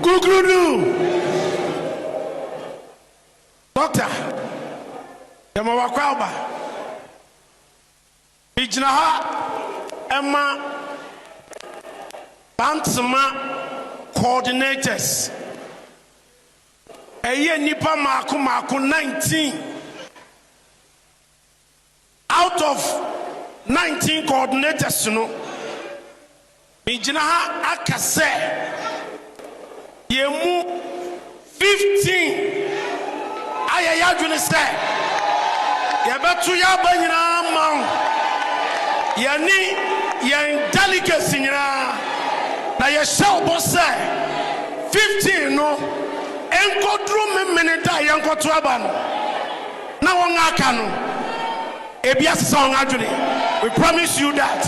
Kukurudu. Doctor, Yamawakwaba. Bijnaha Emma Bantama coordinators. Eye nipa maku 19 out of 19 coordinators no bijnaha akase yemu 15 ayaya dwene se yebetu ya banyina ma yani yen delegates nyina na ye shall boss 15 no enkodru memmeneta yenkoto aba no na won aka no ebia song adwene. We promise you that.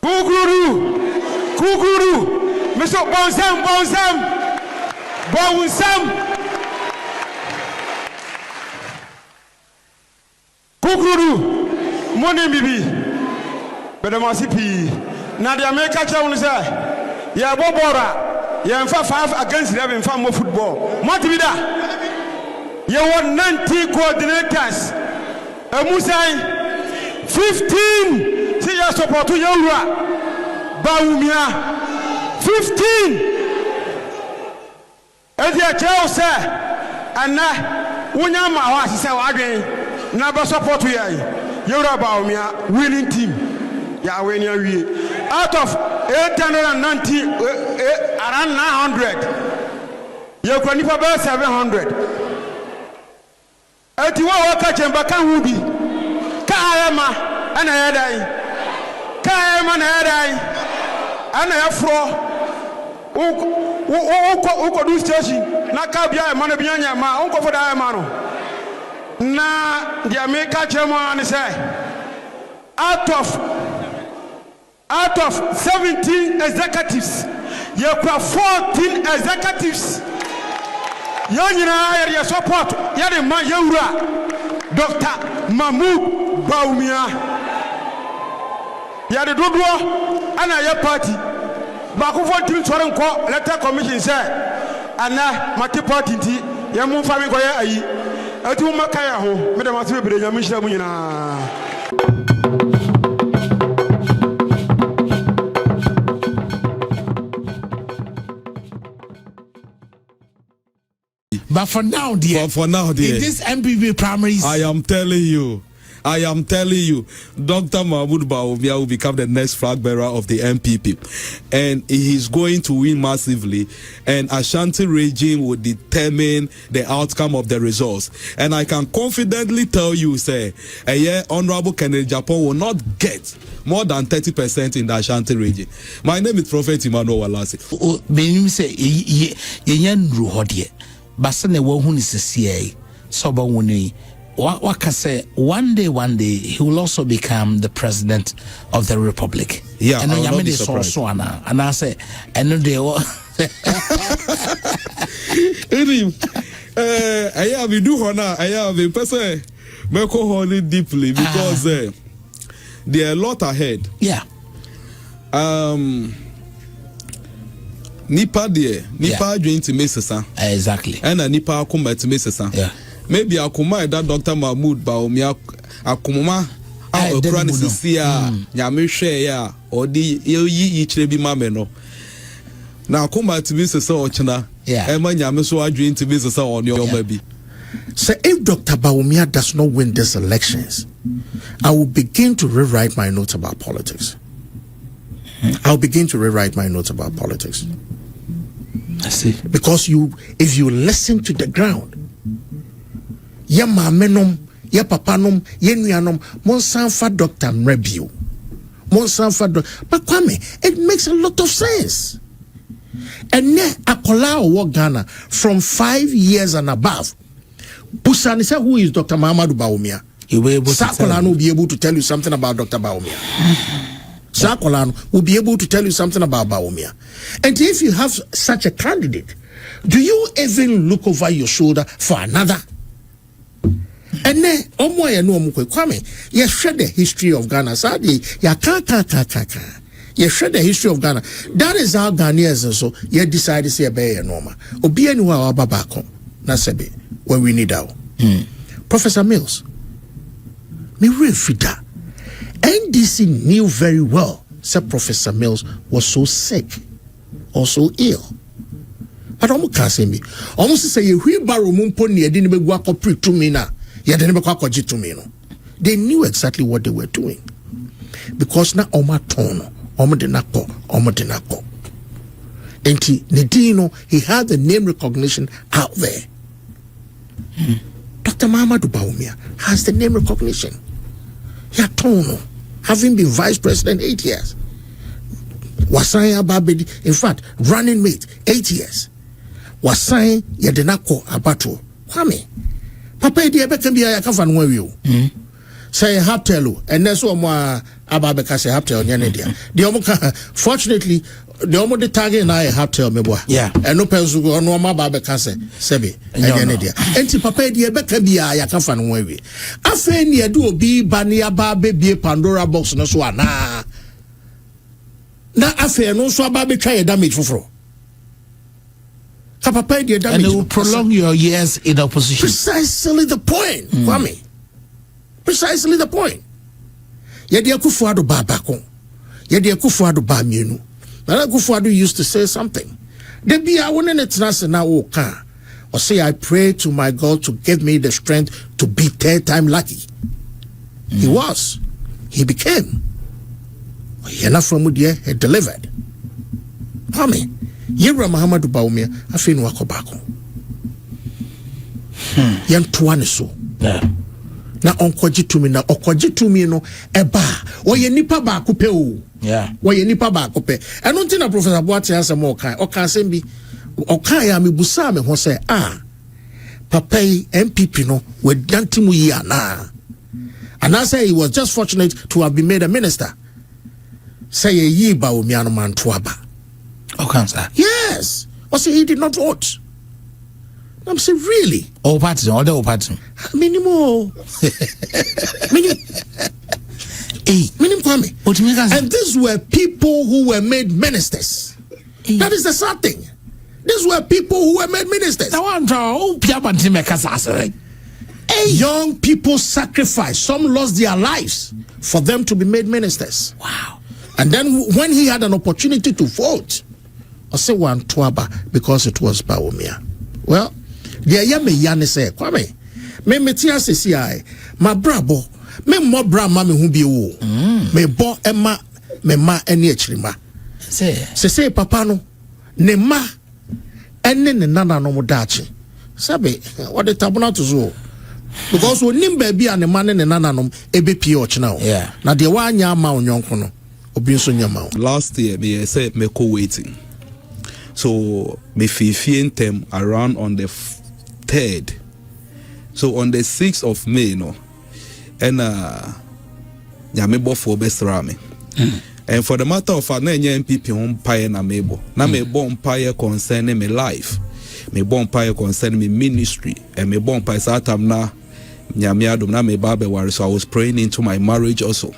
Kukuru Mr. Bawumia Kukuru money bibi bedamasipi na dia make catch one say ya bobora ya mfa 5 against 11 mfa mo football mo tibida ya 90 coordinators emusai 15 see ya support to Yowura Bawumia 15 edia Chelsea ana wonya ma ho asese wadwen na ba support ya Yowura Bawumia winning team ya win ya wie out of 890 around 900 you can nipa be 700 ati wa waka chemba kan hu bi ka ayama ana ya dai ka ayama na ya dai ana ya fro uko do station na ka bia ma na bia nya ma unko for da ma no na dia me ka chema ni say out of 17 executives you have 14 executives Yanyina area support yade ma Yowura Dr. Mahmoud Bawumia yade dodo ana ya party ba ko 14 sore nko letter commission say ana mati party ti ya mu fa mi ko ya ayi ati mu maka ya ho me da ma se bebre nya mu hira mu nyina. But for now, dear, in this NPP primaries, I am telling you, Dr. Mahmoud Bawumia will become the next flag bearer of the NPP, and he's going to win massively. And Ashanti regime will determine the outcome of the results. And I can confidently tell you, say, Honorable Kennedy Japan will not get more than 30% in the Ashanti region. My name is Prophet Emmanuel Walasi. Basane wohuni sisiye soba wuni waka say one day he will also become the president of the republic. Yeah, and I be surprised. And I say and they I have do honor. I have a person me ko honey deeply because there are a lot ahead. Yeah. Nipa join to Mesa. Exactly. And a Nipa akuma to Mesa. Yeah. Maybe akuma that Dr. Mahmoud Bawumia akuma a crisis here. Nyame share ya or the yi be mameno. Now akuma to Mesa ochna. Yeah. Emma nyame so join to Mesa on your baby. So if Dr. Bawumia does not win these elections, I will begin to rewrite my notes about politics. I see. Because if you listen to the ground, ya mamenom, ya papanom, ya nuanom, monsanfa Dr. Mrebio, monsanfa but Kwame, it makes a lot of sense. And ne akola owo Ghana from 5 years and above. Busani say who is Dr. Mahamadou Bawumia? Will be able to tell you something about Dr. Bawumia. Sakolano will be able to tell you something about Bawumia. And if you have such a candidate, do you even look over your shoulder for another? And then, Kwame, you share the history of Ghana. Sadi, ya ka. You share the history of Ghana. That is how Ghanaians and so you decide to say a bear normal. Obi anywhere our babako. Na sebe when we need out. Professor Mills. Me real fida. NDC knew very well that Professor Mills was so sick or so ill. But almost can't say me. Almost say you wheelbarrow mumpo ni edini be gwa ko pre to me na. Ya deni be kwa ko to me no. They knew exactly what they were doing. Because na oma tono. Omodinako. Enti Nedino, he had the name recognition out there. Dr. Mahamadou Bawumia has the name recognition. Yatono, having been vice president 8 years. Wasanya Babedi, in fact, running mate 8 years. Wasanya Yadenako Abato. Kwame. Papa Edi Ebeka Bia Yakafan Wewiu. Say Haptelu, and that's what more Ababeka say Haptel Yanedia. The Omoka, fortunately, the Omo the target and I Haptel Meboa. Yeah. And no Pensu or no Mababeka say, Sebi, and Yanedia. And Papa Edi Ebeka Bia Yakafan Wewi. Afeni do be Bania Babe be Pandora box no swana. Na affair no so Babe try a damage for. And it will prolong your years in opposition. Precisely the point, Kwame. Precisely the point. Yedi Akufuado Babako. Yedi Akufuado Bamienu. Nana Akufuado used to say something. There be a one in it now or say, I pray to my God to give me the strength to be third time lucky. He was. He became. Yana from Mudia had delivered. Kwame. Yera Mahamadou Bawumia afinu wakobako. Yan tuane so. Yeah. Na onkoji tumi na okoji tumi no eba oye nipa ba akupe o. Yeah. Oye nipa ba akupe. Eno nti na Professor Boate asem oka asem bi oka ya mebusa me ho se papa NPP no we danti mu yi ana. And I say he was just fortunate to have been made a minister. Say ye Bawumia no man tuaba. Okay, sir. Yes. I say he did not vote. I'm saying, really? All parties, all the parties. Minimum. Kwame. And these were people who were made ministers. That is the sad thing. These were people who were made ministers. Young people sacrificed. Some lost their lives for them to be made ministers. Wow. And then when he had an opportunity to vote, I say one tuaba because it was Bawumia. Well, the yame yane say, Kwame, me metia CCI, my brabo, me mo bra mami hubi wo, me bo ema, me ma eni echirima. Se papa no, ne ma, ene ne nana no mudachi. Sabe, what the tabuna to zo. Because when nimbe bi ane ma ne nana no ebe pie ochina o. Yeah. Na de wa nya ma onyonko no, obi nso nya ma. Last year, me say me co-waiting. So me fifteen them around on the 3rd. So on the 6th of May, no, and nyame bofo besra me. And for the matter of fact, na NPP umpire na mebo. Na mebo umpire concerning me life. Me bon umpire concerning me ministry. And me bon umpire satam na nyame adom na me babe wari. So I was praying into my marriage also.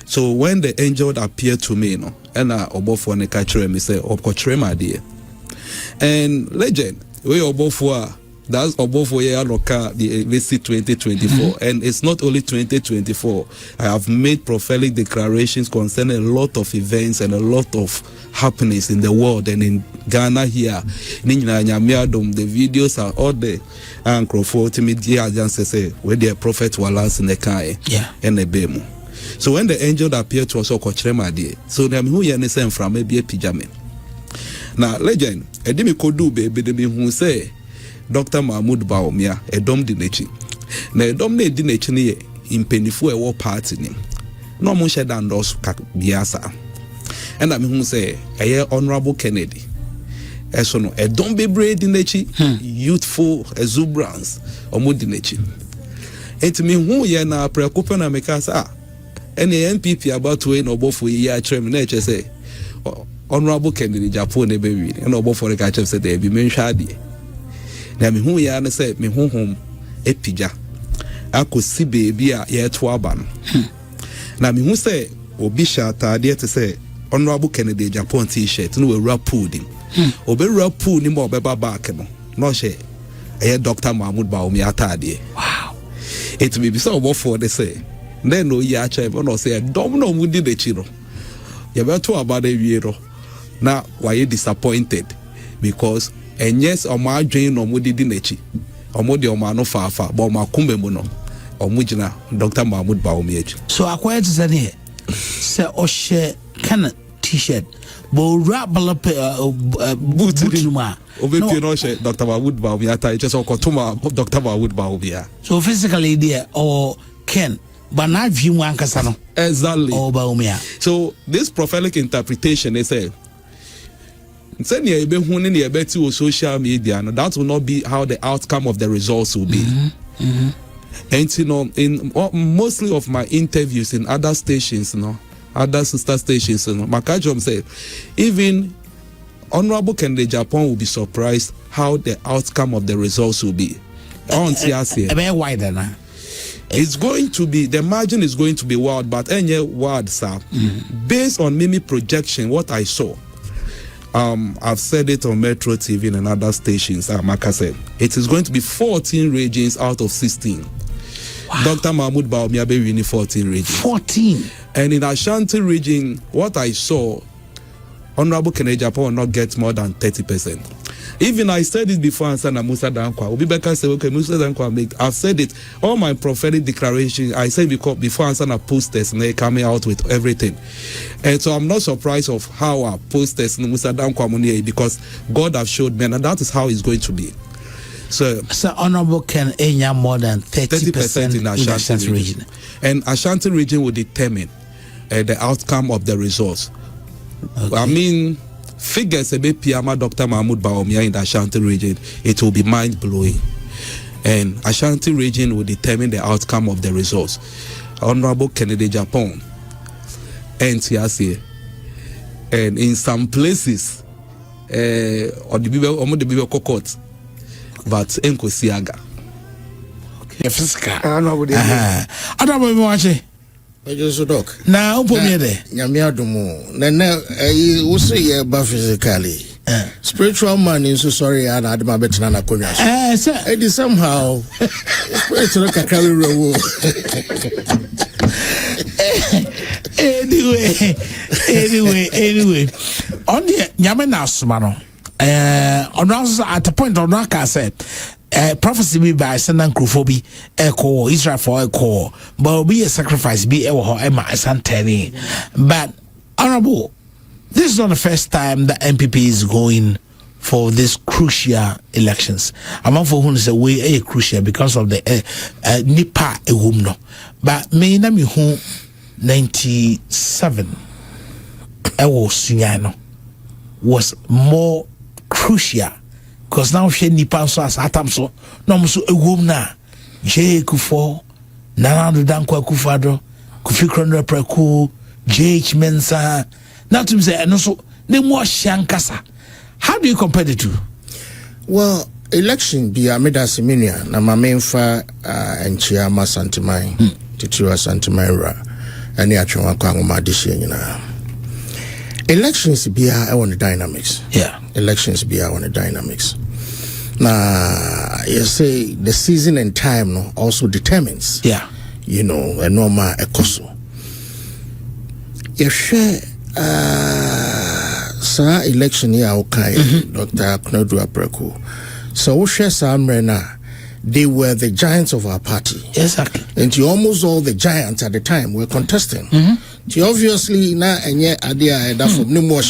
So when the angel appeared to me, no, and obofo ne kachre me say okochre ma die. And legend, we obofo that's obofo ye aloka the visit 2024, and it's not only 2024. I have made prophetic declarations concerning a lot of events and a lot of happenings in the world and in Ghana here. The videos are all there. And Crawford media just say where the prophet was in the kai and the bemo. So when the angel appeared to us, so them who you send from maybe a pijama. Now, legend, a demi kodu baby who say Dr. Mahamadou Bawumia, a dom dinechi. Na a dom ne dinechi ni in penifu a war party ni. No more shed Endorse biasa. And I mean who say a honorable Kennedy. Eso no a dom be brave dinechi, youthful exuberance, or mood dinechi. And to me who ye na preocupa na mekasa. Any NPP about to win or both for year terminate say honorable Kennedy Japan baby and no both for the catch said they be mentioned. Now me who ya say me home epija. I could see baby a year to aban. Now me who say obi shata to say Honorable Kennedy Japan t-shirt no we rap pudding. Obe rap pudding mo beba back no she Dr. Mahmoud Bawumia atade. Wow. It may be so what for they say. Then no ya che no say domino mudi de chiro. You better about the year. Now why you disappointed? Because and yes or my drain or mudi dinechi. Or mudi or no far but my kumbe mono. Or mujina Dr. Mahmoud Bawumia. So acquired to say say or share can t-shirt. But rap boot Obepi no she Dr. Mahmoud Bawumia ta just okotuma Dr. Mahmoud Bawumia. So physically there or Ken but not view one kasano. Exactly. Or Bawumia. So this prophetic interpretation they say send you be huning your bet to social media and that will not be how the outcome of the results will be. And you know in mostly of my interviews in other stations, other sister stations, Makajom said even Honorable Kennedy Japan will be surprised how the outcome of the results will be. Wider now. It's going to be, the margin is going to be wild, but any wild, sir. Based on Mimi projection, what I saw, I've said it on Metro TV and other stations, Maka said, it is going to be 14 regions out of 16. Wow. Dr. Mahmoud Bawumia be winning 14 regions. 14. And in Ashanti region, what I saw, Honorable Kennedy Japan will not get more than 30%. Even I said it before and said Musa Dankwa. Obibeka said, okay, Musa Dankwa I've said it. All my prophetic declarations, I said before and said posters and they coming out with everything. And so I'm not surprised of how our posters and Musa Dankwa Munye because God have showed me and that is how it's going to be. So Honorable can enya more than 30% in Ashanti region. And Ashanti region will determine the outcome of the results. Okay. I mean, figures about Piama Dr. Mahmoud Bawumia in the Ashanti region, it will be mind blowing. And Ashanti region will determine the outcome of the results. Honorable Kennedy Japan, NTRC, and in some places, or the Bible court, but Nkosiaga. Okay, physical. I know what now, physically. Spiritual man is so sorry, and I my better than a it is somehow spiritual carry anyway. On the Yamana Sumano, at the point of Naka said. Prophecy be by Sandan Krufobi, echo Israel for echo, but be a sacrifice, be a Emma Santani. But honorable, this is not the first time the NPP is going for these crucial elections. Among for whom is a way crucial because of the Nipa Ewumno. But me na mi hu 97 Ewo Sunyano was more crucial. Because now she nipa so as atam so no so ewom na J Kufo Nana Dankwa Kufado Kufi Kronra Preku JH Mensa not to say and so ne mo shankasa. How do you compare the two? Well, election be amida seminia na mamenfa enchiama santimai titiwa santimaira ani atwa kwa ngoma dihye nyina. Elections be on the dynamics. Yeah. Elections be on the dynamics. Now, you say the season and time also determines. Yeah. You know, a normal ecoso. You share election here, okay, Dr. Knodu Apreku. So we share some they were the giants of our party. Exactly. And almost all the giants at the time were contesting. Obviously, na enye idea that from no more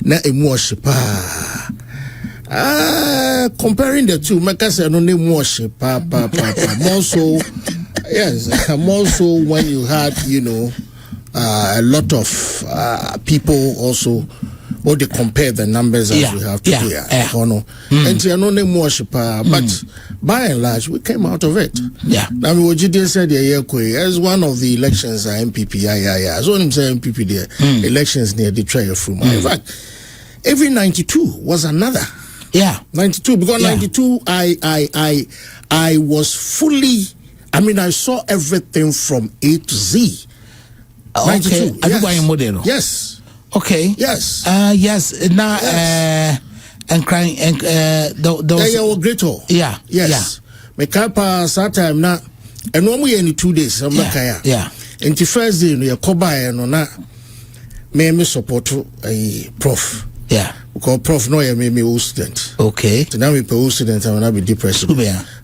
na emotion comparing the two, make us no more more so, yes, more so when you had, you know, a lot of people also. Or they compare the numbers as we have today. And you know, name worship, but by and large, we came out of it. Yeah. I mean, what you just said, as one of the elections, NPP, so I'm saying NPP, the elections near the trail from. In fact, every 92 was another. Yeah. 92, because 92, I was fully, I mean, I saw everything from A to Z. Okay. Model. Yes. Okay. Yes. Yes. Now, and crying and the great. Yeah. Yes. Me kapa that time na. And when we any 2 days, I'm not kaya. Yeah. And the first day, we are koba no na. Me support a prof. Yeah. Because prof no ya me old student. Okay. So now me pe old student, I wanna be depressed.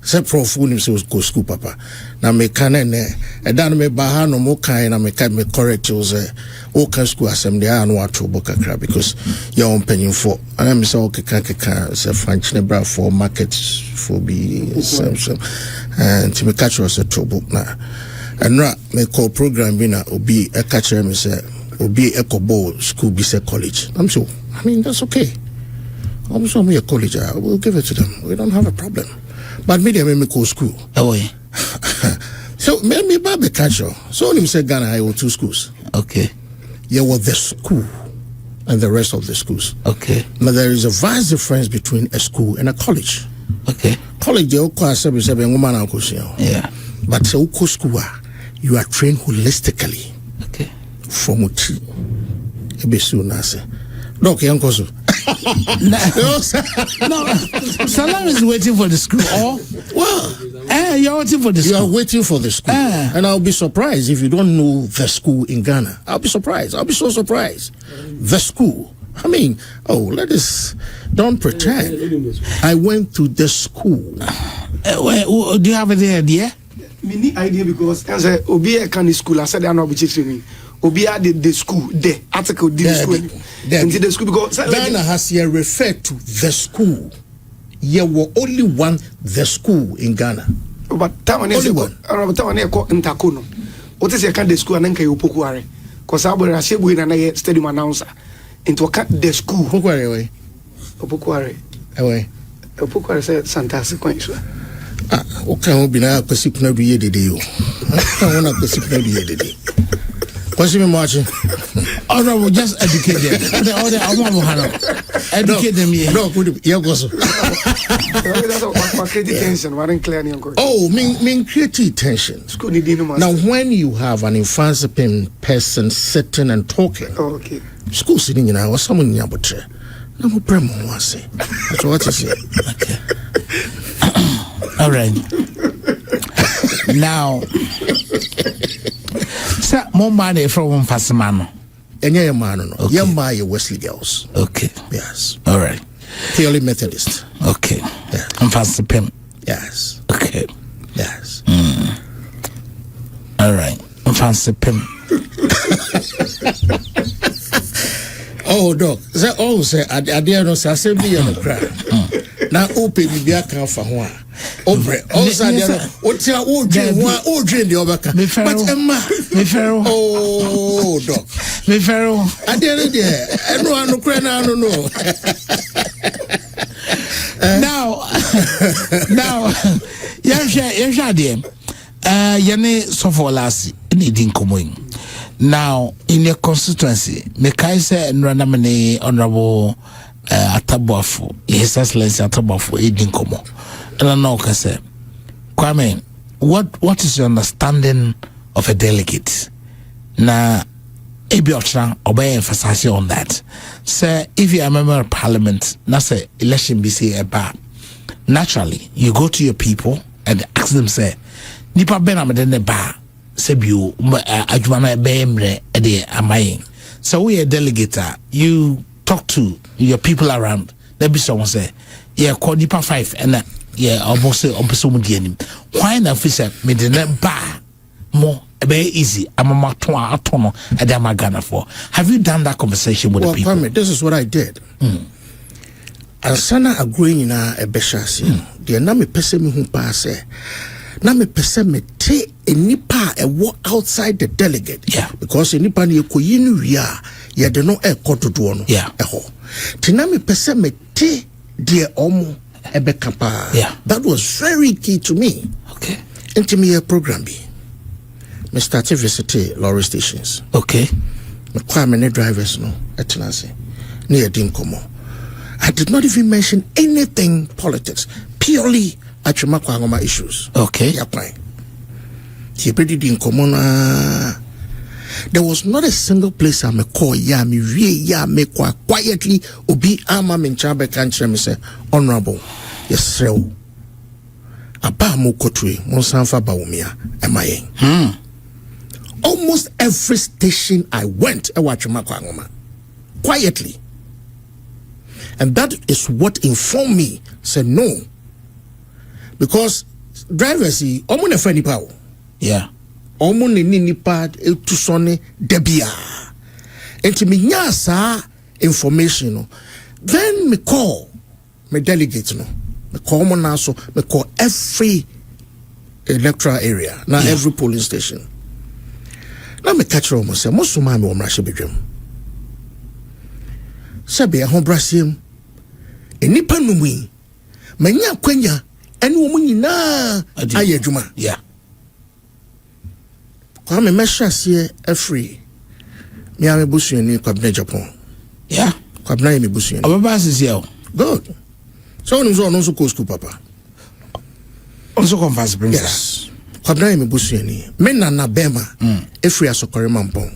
Say prof who him say go school papa. Na me can ne. E dan me baha no mo kan na me correct was o kan school assembly a no atro boka kra because you on penny for. And I'm say okay kan say French ne bra for market for be some and to me catch us a trouble na. And ra me call program bi na obi e catch me say obi ekobo school be say college. I'm so I mean that's okay. I'm so me a college we'll give it to them. We don't have a problem. But media me go school. Oh yeah. So me baby catch you. So him say Ghana I have 2 schools. Okay. Yeah, well the school and the rest of the schools. Okay. Now there is a vast difference between a school and a college. Okay. College they all say yeah. But so school you are trained holistically. Okay. From uchi. Ebesu nase. Doc yankoso. No, Salam is waiting for the school. Or you're waiting for the school. You are waiting for the school, and I'll be surprised if you don't know the school in Ghana. I'll be surprised. I'll be so surprised. The school. I mean, don't pretend. I went to the school. Do you have any idea? Me idea because I said Obi can school. I said I'm not teaching. Obi did the school. The article did the school. Into the school because Ghana has here referred to the school. There were only one the school in Ghana. But Taman is one. Taman called Ntakono. What is your kind of school and then Kayopukuare? Because I will Rashebu and I stadium announcer into a cut the school. Pukuare. Away. Pukuare said Santa sequence. Okay, be now Pacific no be the day. I want to Pacific no be the day. What's me marching? Oh no, just educate them. Educate them here. No, good. Yeah, goes. Oh, mean creative tension. Now, when you have an emancipating person sitting and talking, okay. School sitting in our someone in your butcher. No more premo, I say. That's what you say. Okay. All right. Now, sir, more money from Fasamano. And yeah, man, no. Yeah, my Wesley girls. Okay. Yes. All right. Purely Methodist. Okay. Yeah. I'm fast pim. Yes. Okay. Yes. All right. I'm fast pim. Oh, doc. Say, I dare not say, be on the crowd. Now, open me, be a can for one. Obre, also, what's your old dream? Old dream, the other. But Emma, oh, doc. Me Pharaoh. I dare there. I know, I don't know. Now, yeah, dear. Yane so for last needing coming. Now, in your constituency, Mekaise and Ranamane Honorable Atabuafu, His Excellency Atabuafu, Edin Komo. And I know, Kase, Kwame, what is your understanding of a delegate? Na, Ebiotra, obey emphasis on that. Sir, if you are a member of parliament, na say election be say a bar. Naturally, you go to your people and ask them, say, Nipa Benamade bar. Sebu Ajumana Bemre Ede Amayin. So we a delegate, you talk to your people around. There be someone say, yeah, call Nipa 5 and yeah, almost say why na officer me the bar more very easy. I'm a matono at Ghana for. Have you done that conversation with the people? Kwame, this is what I did. Asana agreeing in a beshasi. The name person me who pass na me pese me te enipa e wo outside the delegate. Yeah. Because enipa ni ekoyi ni wia ye de no e kododo no. Yeah. Eho. Ti na me pese me te de omo ebe kapa. Yeah. That was very key to me. Okay. Into me a program be. Me started visit lorry stations. Okay. Me kwa me ne drivers no etenase. Ne edin komo. I did not even mention anything politics. Purely issues. Okay. He pretty in common. There was not a single place I may call me quietly obi ama me nchabe kanche me say honorable yes rew aba mo kotwe mo sanfa Bawumia emaye almost every station I went I watch Makwa quietly, and that is what informed me said no, because drivers see omo na friendly power omo ni nipa to sonne debia enti me nya sa information no, then me call me delegate no, me call mo na so me call every electoral area na every polling station na me catch room say mo so ma me omra hye bedwam sabe a hobrasiem enipa numi manya kwanya ene wo nyina aye adwuma kwa me mehwase afri me ame busuani kwabna Japan kwabna me busuani ababa sisi good so no so ko school papa also conference brings yes kwabna me busuani me na bema afri asokore mampon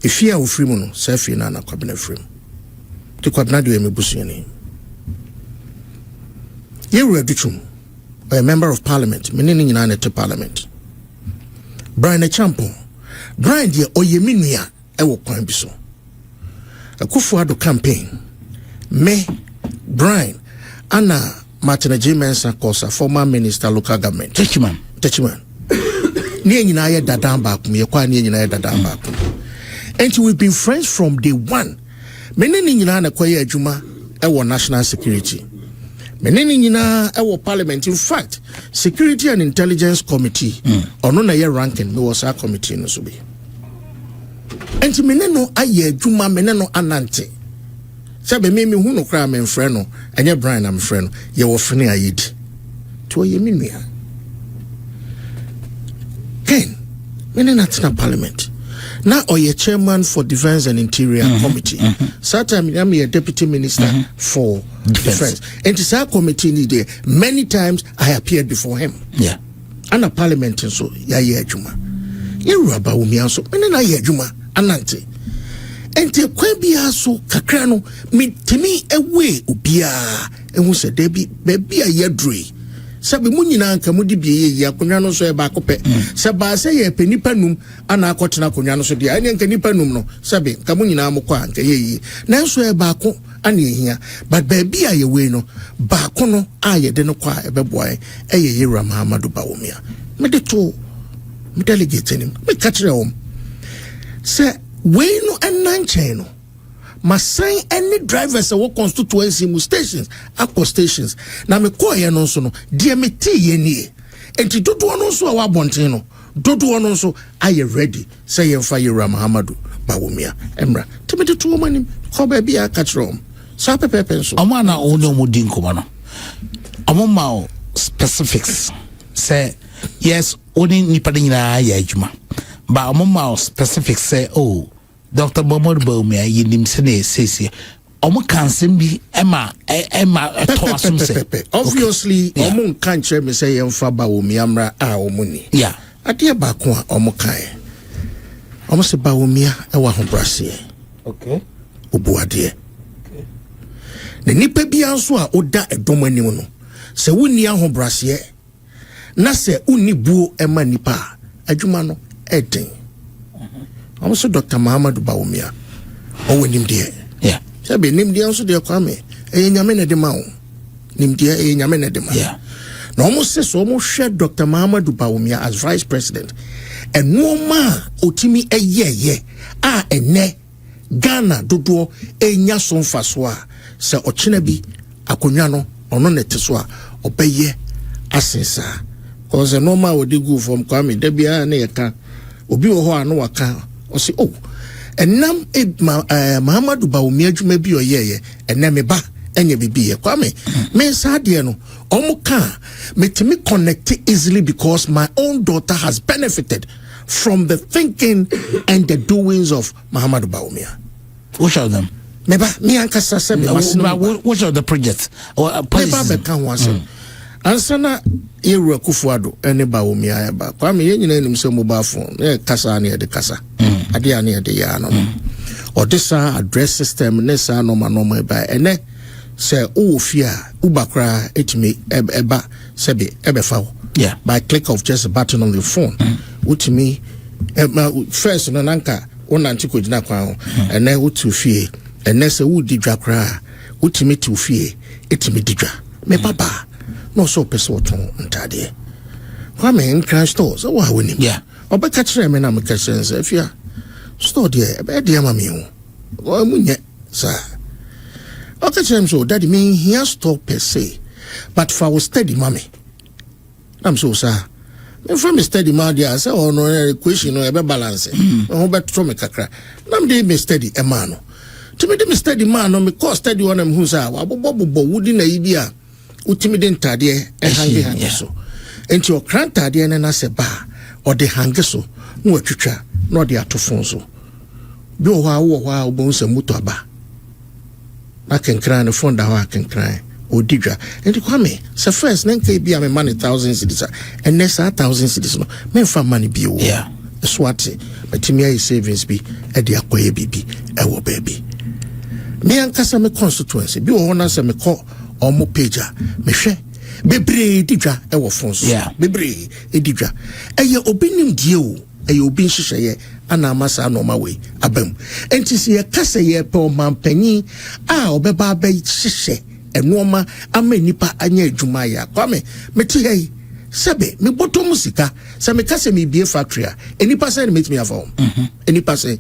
efia wo free mu no sa afri na kwabna free to kwabna de me busuani you ready to a member of parliament menini nyina na to parliament Brian Champo Brian de oyeminua e wo kwan bi so Akufo-Addo campaign me Brian Anna Martin J. Mensah Kosa former minister local government Techiman ni nyina ye dadan ba kum ye kwa ni nyina ye dadan ba kum and we've been friends from day one menini nyina na kwa ye adwuma e wo national security menini nyina e wo parliament. In fact security and intelligence committee ono na ye ranking me was a committee no so be enti meneno aye adwuma meneno anante sabe me hu no kra me mfre no enye Brian am mfre no ye wo fene ayedi to ye minua ken menena tina parliament na oye chairman for defense and interior committee time I'm a deputy minister for defense and this committee need there many times I appeared before him and a parliament so ya adwuma you Bawumia so menena ye adwuma anante ente kwa bia so kakra no mitimi ewe obia ehu se debi bebia yedrui sabe mu nyina nka mu di bie ye akonwa no so e ba kope se ba se ye penipa num ana akotena akonwa no so dia ene nka nipa num no sabe nka mu nyina amokwa nka ye nanso e ba ko ana ehia but bebia ye we no ba ko no aye de no kwa e beboa e ye Yewura Muhammadu Bawumia me de to me delegate nim me kachire om se we no enanche no masan any drivers wo constituency mu stations akọ stations na me call ye no so no de me tie ye nie enti dodo no so a wabonten no dodo no so aye ready say ye fa Yewura Muhammadu Bawumia emra timete to woman ko ba bia catchrom so pepepe so omo na ono mo din ko no omo ma specifics say yes oni nipa nyina ya adwuma ba omo ma specifics say oh Dr. Bawumia yinim sene sese omo kansem bi ema to asum se obviously omo kan kire me say yemfa Bawumia mra a omo ni ade ba ko a omo kan omo se Bawumia e wa ho brase obuade na nipa bi anso a oda edom anim no se woni ho brase na se uni buo ema nipa adwuma no eden also Dr. Muhammadu Bawumia o nim de sabe nim de also de kwame e nyame na de ma o nim de e nyame na de ma na almost say so hwe Dr. Muhammadu Bawumia as vice president and no ma otimi eyeye a ene Ghana dodo enya so mfaso a se ochina bi akonwa no ono nete so a obeye asensa cause no ma we dey go from kwame de bia na yeka obi wo ho ano waka o say oh enam Muhammadu Bawumia adwuma bi oyeye enam me ba enye bibi kwame me sadie no omuka metimi connect easily because my own daughter has benefited from the thinking and the doings of Muhammadu Bawumia. Which of them? Meba me ankasa se me which of the projects or places? Meba be kan wase ansana yewura kufuado ene Bawumia eba kwame yenyina enim se mobile phone e kasa na de kasa ade ane de ya no odisa address system ne sa no ma eba ene se ofia ubakra etimi eba sebe ebefa by click of just a button on the phone utimi first no nanka wonanti kogina kwa ho ene utu fie ene se wudi dwakra utimi tu fie etimi didwa me papa no so person to ntade kwame nkran store so wa woni obeka kire me na me ka sense afia store there e be dey ma me ho o munye sa okay chem so daddy me here store per se but for our steady mommy I'm so sir me from steady ma dia say no equation no e be balance ho be to me kakra nam dey me steady e ma no to me dey me steady ma no me cost steady one am hu sa wa bobo wudi na yi a utimi de ntade e hange so enti okrantade ne na se ba o de hange so no atwitwa no de atofon so bi o ha wo bo se muto aba na kenkran ne fonda ho kenkran odidwa enti kwame se first na nka bi am money 1000 cedis and next 1000 cedis no me fa money bi wo swati matimi ay savings bi e de akoye bibi e wo baby me ankasa me constituency bi wo na se me ko omo pager me hwe bebre didwa e wo fonso bebre edidwa eye obinim die o eye obi nhyehyeye ana amasa no ma we abam enti se ye kasa ye pe o mampanyi a obeba ba hyehye enoma ama nipa anya adwuma ya kwame meti hey sebe me boto musika se me kasa me bie factory a enipa say me metimi afa enipa say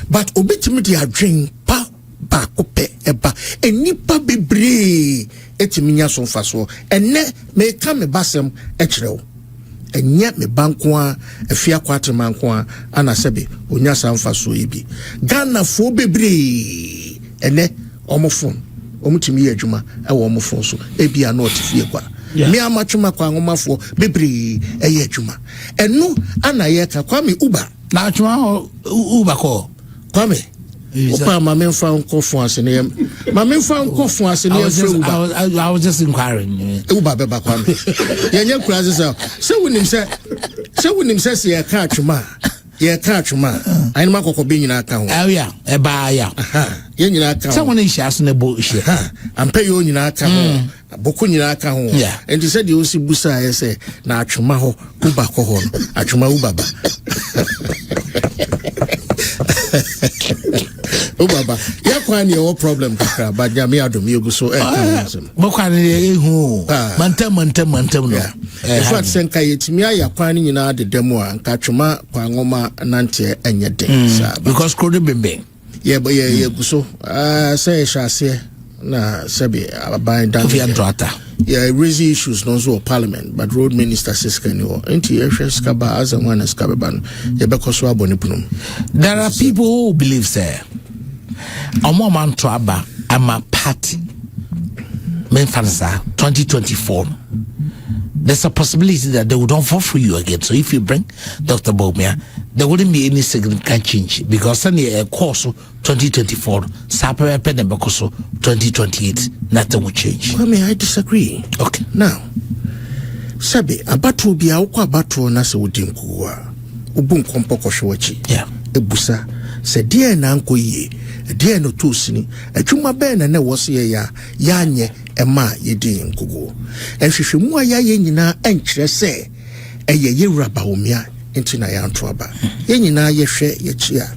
but obetimi di adwen pa ba kope eba enipa bebre etimi nya so mfaso enne me ka me basem ekrew enye me banko a afia kwatre manko a ana sebe onya sa mfaso yibi Ghana fo bebre enne omofon omutimi ye adwuma e wo omofon so ebia na otifie kwa me amatwuma kwa ngomafo bebre eye adwuma enu ana ye ka kwa me uba na atwuma uba ko kwa me opa mama mfa nkofo ase ne mama mfa nkofo ase ne I was just inquiring uba beba kwa me yenye kuraze se wonim se ye ka atwuma ye ka atwuma ayi ma kokko be nyina aka ho e ba ya ye nyina aka ho se wona hia so ne bo hia ampe yo nyina aka ho boku nyina aka ho enti se de o si busa ye se na atwuma ho uba ko ho atwuma uba ba o baba ya kwani e wo problem kakra ba nyame adom yogu so mo kwani ehu mantem no in fact senka yetimi aya kwani nyina de demo a nka twema kwa ngoma nante enye den sa because crowd bembe ye guso say shase na sabi abai dan raise issues no so parliament but road minister siskani o enti ska ba as one ska ba no ye be koso abone punum. There are people who believe say omo man to aba ama party menfansa 2024 there's a possibility that they would not vote for you again. So if you bring Dr. Bawumia, there wouldn't be any significant change because then a course 2024, Sapere Penebacoso 2028, nothing will change. Well, I disagree. Okay. Now, Sabi, abatu bi awko abatu na se wodinkuwa. Ubun kompoko shwachi. Ebusa se die na anko ye, die no tosini. Adwuma be na ne wose ye ya anye ema yedi nkugo. Ehwehwemu aya ye nyina enkyere se eye yewura Bawumia enti na ya anto aba. Ye nyina ye hwe ye chia.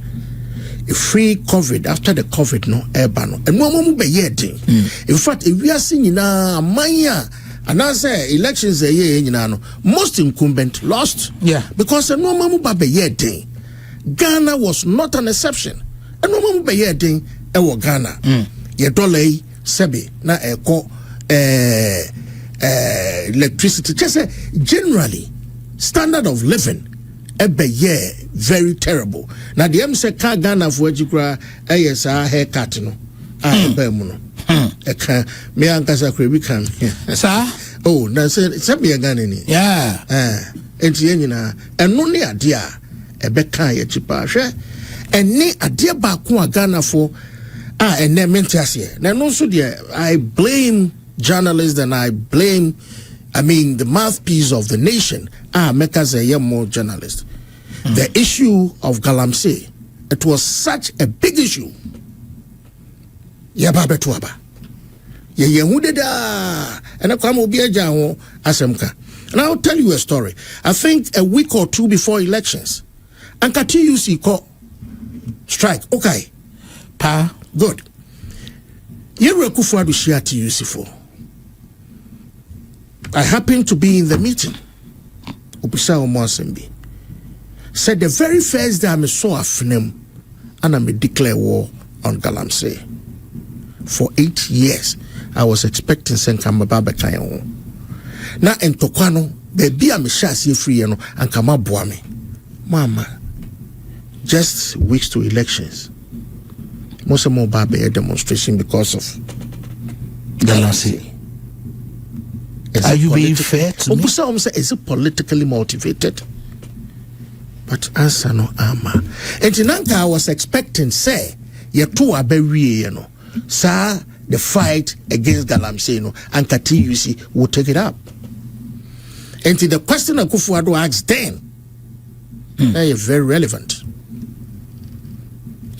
A free COVID after the COVID no eba no. Enu amu be ye din. In fact, ewiase nyina amanya and I say elections a year no most incumbent lost because no mamu ba be ye din. Ghana was not an exception. And no mamu be ye din e wo Ghana. Ye dollar sebi na eko electricity just say generally standard of living ebe ye very terrible. Now the say ka Ghana for ejikura yes haircut no ebe mu no eka me ankasa krebi kan sa oh na say be Ghana ni enti ye nyina eno ne ade a ebe kan ye chipa hwe eni ade ba ko Ghana for ene mentiase na no so de I blame journalists and I blame I mean, the mouthpiece of the nation, make us a more journalist. The issue of Galamsey, it was such a big issue. Yaba betuaba. Ye hudeda. And asemka. And I'll tell you a story. I think a week or two before elections, and TUC call strike. Okay. Pa. Good. Yere Kufuadu share TUC for. I happened to be in the meeting. Opisa Omoasembi said the very first day I saw a film and I declare war on Galamsey. For 8 years, I was expecting Senkama Baba Kayo. Now in Tokwano, baby I'm a free and Kama Buame. Mama, just weeks to elections. Most of my Baba a demonstration because of Galamsey. Are you being fair to me? Is it politically motivated? But answer no ama. And Tinanka I was expecting say ye two are very sir the fight against Galamsey and TUC will take it up. And to the question that Kufuado asked then, they are very relevant.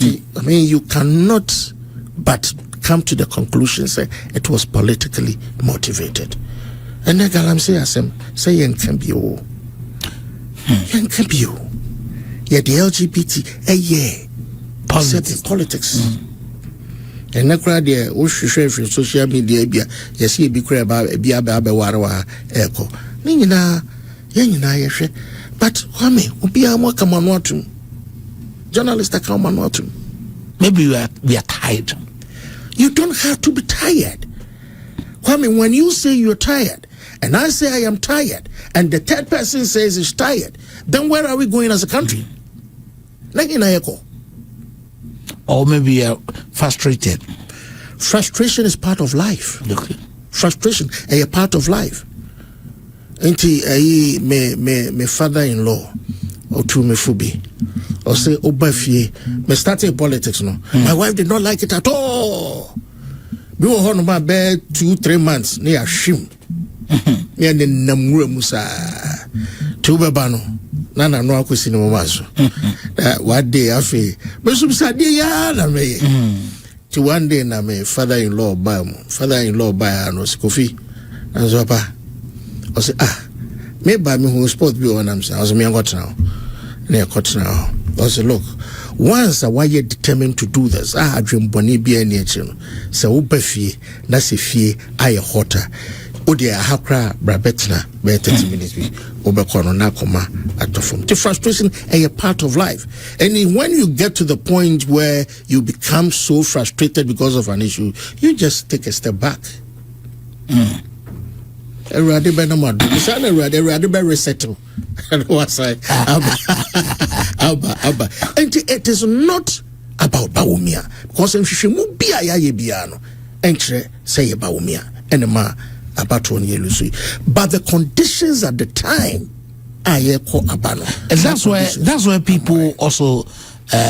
I mean, you cannot but come to the conclusion say it was politically motivated. And then Galamsey asem say yen can be o. Yen can be o. Yeah, the LGBT politics. And nakra de o hwehwe social media bia yes ye bi kra ba bia ba ware echo. Ni nyina yehwe. But kwame obi am come on watum. Journalists that come on watum. Maybe we are tired. You don't have to be tired. Kwame, when you say you're tired, and I say I am tired, and the third person says he's tired, then where are we going as a country? Or maybe you're frustrated. Frustration is part of life. Okay. Frustration is a part of life. Auntie, me father-in-law, or to me fubi, or say obafie, me started politics no. My wife did not like it at all. We were on my bed 2-3 months near Shim. Near the Namura Musa. Tubabano. Nana no akwesi no maso. One day I feel. But some said ya me. To one day na me father-in-law buy no kofi. And so pa. I say me buy me who sport be on am say. I was me got now. Near cut now. I say look. Once why you determined to do this, I dream boni be any chino. So ubefie, na se fie aye hotter. Odia hakra brabetna be 30 minutes be obekono na koma atofum. The frustration is a part of life. And when you get to the point where you become so frustrated because of an issue, you just take a step back. Erade be no more. Bisa na erade be resettle. And what's I Abba. And it is not about Bawumia. Because if she mu bia ya ye biano, entre say Bawumia and ma about 1 year Lucy. But the conditions at the time are called abano. And that's why people also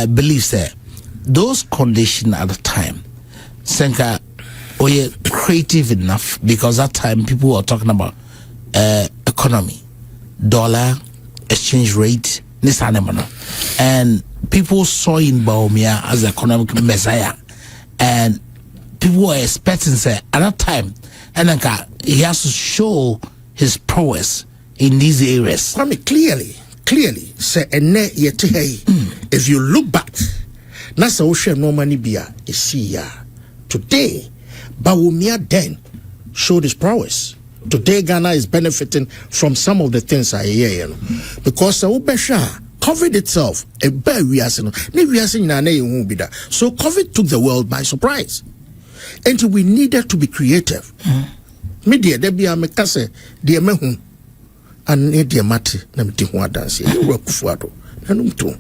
believe that those conditions at the time, Senka, were creative enough because that time people were talking about economy, dollar, exchange rate, and people saw in Bawumia as the economic messiah, and people were expecting say at that time, and he has to show his prowess in these areas. I mean, clearly, say if you look back, Nasa Osha no money bia is today, Bawumia then showed his prowess. Today, Ghana is benefiting from some of the things I hear, because COVID itself, so COVID took the world by surprise, and we needed to be creative. Media, there be a mekase, dear mehu, and ne dear mati, nam di ho dance, you work for it, and to.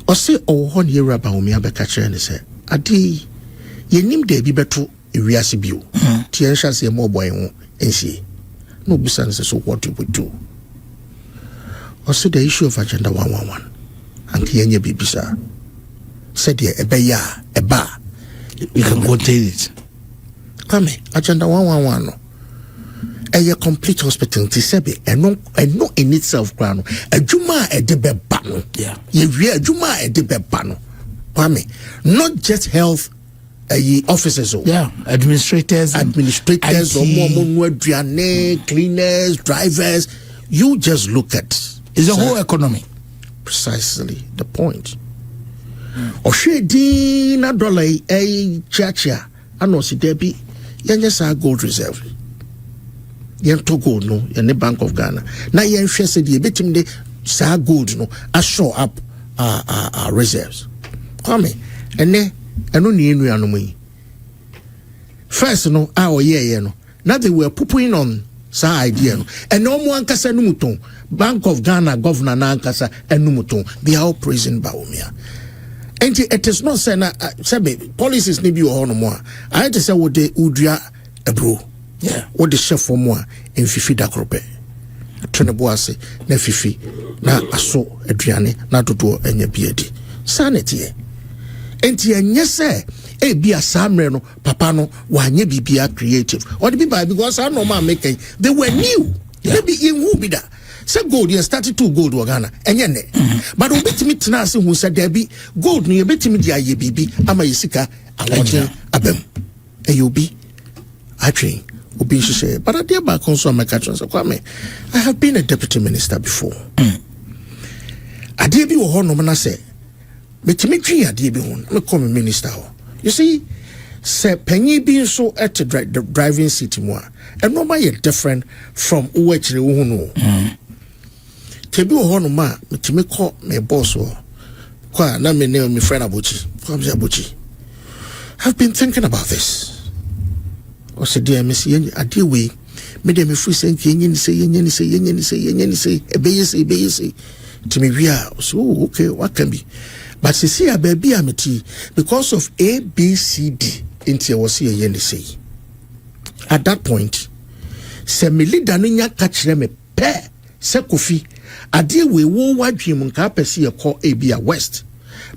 Or say, oh, 1 year Bawumia Bekacha and say, Adi, ye nim de be betu. Iriasi biu. Tiensha say more boy and see. No business so what you would do. Also the issue of Agenda 111. And Kienya Bibisa said ye a bar. You can contain it. Come Agenda 111. a complete hospital to sebe and no in itself crown a juma a debe bano yeah a juma a debe bano kwame not just health officers administrators or more cleaners, drivers. You just look at it's the whole economy. Precisely the point. Oshedina dollar a chacha anosi debi yanyasa gold reserve. Yen gold no yen the Bank of Ghana. Na yen share said ye betim de sa gold no a show up our reserves. Come ene eno ni enu anomu. First no our year no. Now they were pooping on sa idea no. And no one kasa numuton. Bank of Ghana governor na kasa enumuton. They are all praising Bawumia. And it is not saying policies need be on more. I had to say what they udria ebro. Yeah. What the chef for more in fifi da krope. Treneboase na fifi na aso aduane na dodo enye biedi. Sanity. Enti enye se e bia samre no papa no wanye bibia creative. Or the people because I know man making they were new. Maybe in who be that. Say gold, you started to gold Ghana, and yene. But obetimi tena se who said there be gold, no obetimi dia ye bibi, ama yisika, awajin abem. And you be, I train, obi say, but I dear back on so my catchers. I have been a deputy minister before. I dear be one no man say, betimi tree, I dear be one, me come minister. You see, say penny being so at the driving seat more, and nobody different from which they won't know. Tebi ohono ma metime call me boss o kwa na me name me friend Abuchi. I've been thinking about this. O se dear miss yen ade we me dem me free say yen say ebeye to me wia so okay what can be but see a baby amity because of ABCD into was here yen say at that point se me leader no nya ka kire me pe se Kofi ade we wo wadwem nka pese ye call Abia West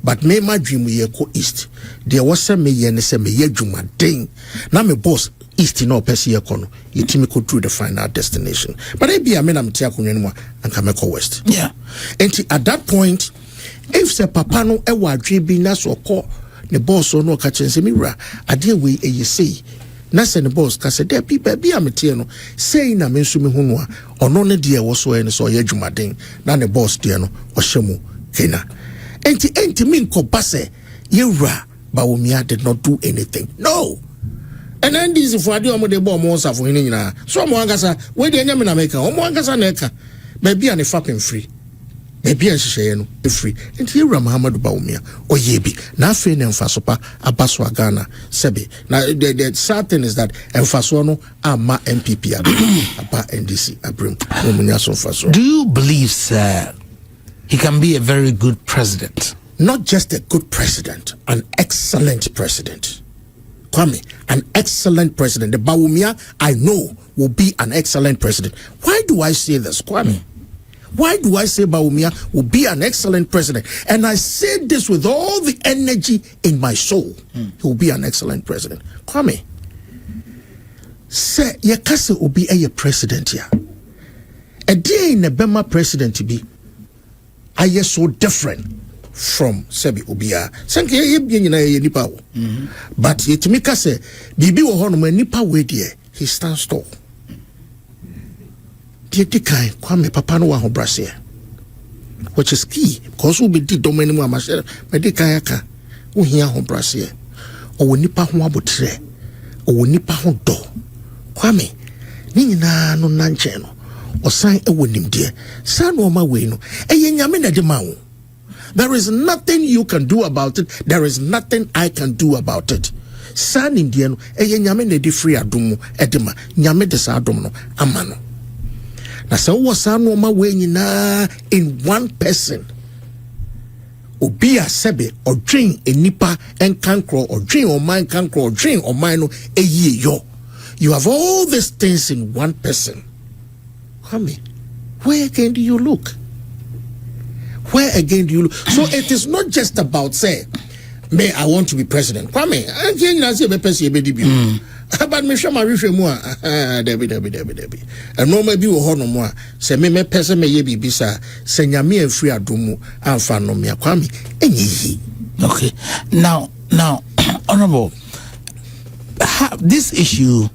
but me ma dream ye call East there was some me ye ne se me ye dwumaden na me boss East no pese ye call no yetimi go through the final destination but Abia me na me tia konwa no anka me call West yeah and at that point if se papa no e wadwe bi na so call ne boss no ka chense me wura ade we e ye say na se ne boss ka se there people bi ametie no say na me nso me hu no a ono ne de wo so ene so ye dwumaden na ne boss de no o hyemu kena enti min ko base yewura Bawumia did not do anything no and then this for ade omo de bo mo safo hin nyina so mo angasa we de nyame na meka omo angasa na eka ba bia ne fapen free Maybe I say no free. And here Muhammad Bawumia or Yebi. Now Fane and Fasopa Abaswa Ghana Sebi. Now the sad thing is that Fasono are ma NPP about NDC Abrim. Do you believe, sir, he can be a very good president? Not just a good president, an excellent president. Kwame, an excellent president. The Bawumia I know will be an excellent president. Why do I say this, Kwame? Why do I say Bawumia will be an excellent president? And I say this with all the energy in my soul. He will be an excellent president. Kwame, say Yakase will be a president here. A day in a Bema president to be, I so different from Sebi Obia. Sanke ye nipa. But yetimika say bibi wo hono ma nipa we de he stands tall. Kai Kwame papa no wa ho brase which is key because we did domani mu amashe medikai aka wo hia ho brase o nipa ho abotre o nipa ho do Kwame ni nyina no nanche no osan e wonim de sa no ma we no eye nyame na de ma wo. There is nothing you can do about it. There is nothing I can do about it. San Indian eye nyame na de free adom edema nyame de sa adom no amano. Na se wo sa no ma we nyina in one person obi a sebe odwen enipa enkankro odwen o man kankro odwen o man no eyi yo. You have all these things in one person. Kwame, where again do you look? Where again do you look? So it is not just about say, may I want to be president. Kwame, But me share my rehwe mu a debi and no maybe wo ho no mu a se me pese me ye bibisa se nyame afri adomu amfa no me Kwame enyi. Okay, now honorable, this issue